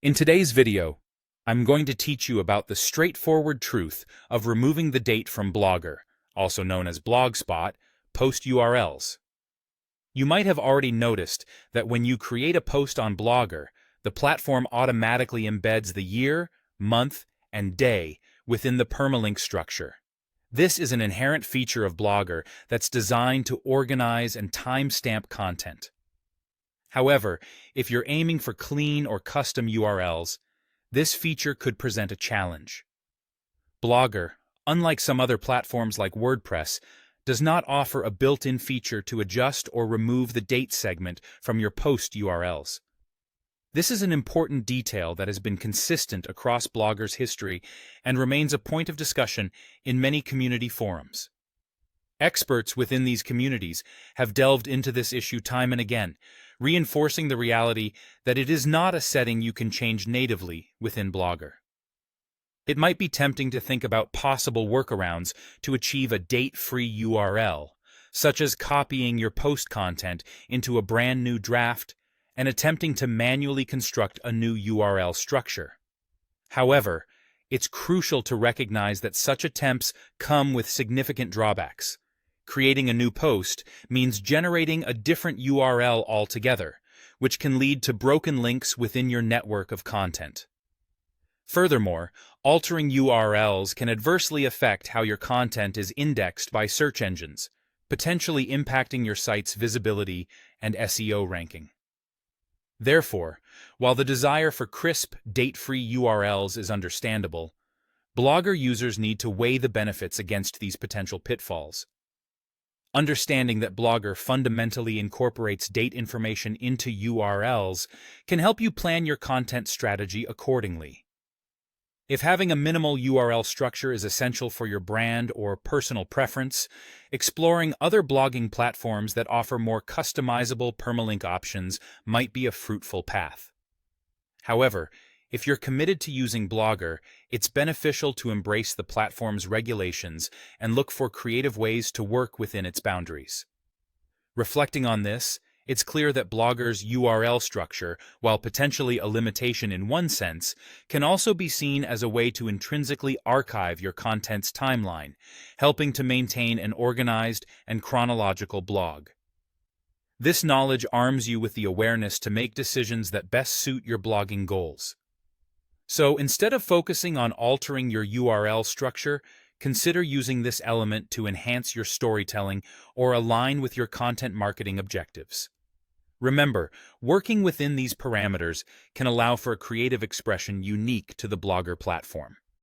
In today's video, I'm going to teach you about the straightforward truth of removing the date from Blogger, also known as Blogspot, post URLs. You might have already noticed that when you create a post on Blogger, the platform automatically embeds the year, month, and day within the permalink structure. This is an inherent feature of Blogger that's designed to organize and timestamp content. However, if you're aiming for clean or custom URLs, this feature could present a challenge. Blogger, unlike some other platforms like WordPress, does not offer a built-in feature to adjust or remove the date segment from your post URLs. This is an important detail that has been consistent across Blogger's history and remains a point of discussion in many community forums. Experts within these communities have delved into this issue time and again, reinforcing the reality that it is not a setting you can change natively within Blogger. It might be tempting to think about possible workarounds to achieve a date-free URL, such as copying your post content into a brand new draft and attempting to manually construct a new URL structure. However, it's crucial to recognize that such attempts come with significant drawbacks. Creating a new post means generating a different URL altogether, which can lead to broken links within your network of content. Furthermore, altering URLs can adversely affect how your content is indexed by search engines, potentially impacting your site's visibility and SEO ranking. Therefore, while the desire for crisp, date-free URLs is understandable, Blogger users need to weigh the benefits against these potential pitfalls. Understanding that Blogger fundamentally incorporates date information into URLs can help you plan your content strategy accordingly. If having a minimal URL structure is essential for your brand or personal preference, exploring other blogging platforms that offer more customizable permalink options might be a fruitful path. However, if you're committed to using Blogger, it's beneficial to embrace the platform's regulations and look for creative ways to work within its boundaries. Reflecting on this, it's clear that Blogger's URL structure, while potentially a limitation in one sense, can also be seen as a way to intrinsically archive your content's timeline, helping to maintain an organized and chronological blog. This knowledge arms you with the awareness to make decisions that best suit your blogging goals. So instead of focusing on altering your URL structure, consider using this element to enhance your storytelling or align with your content marketing objectives. Remember, working within these parameters can allow for a creative expression unique to the Blogger platform.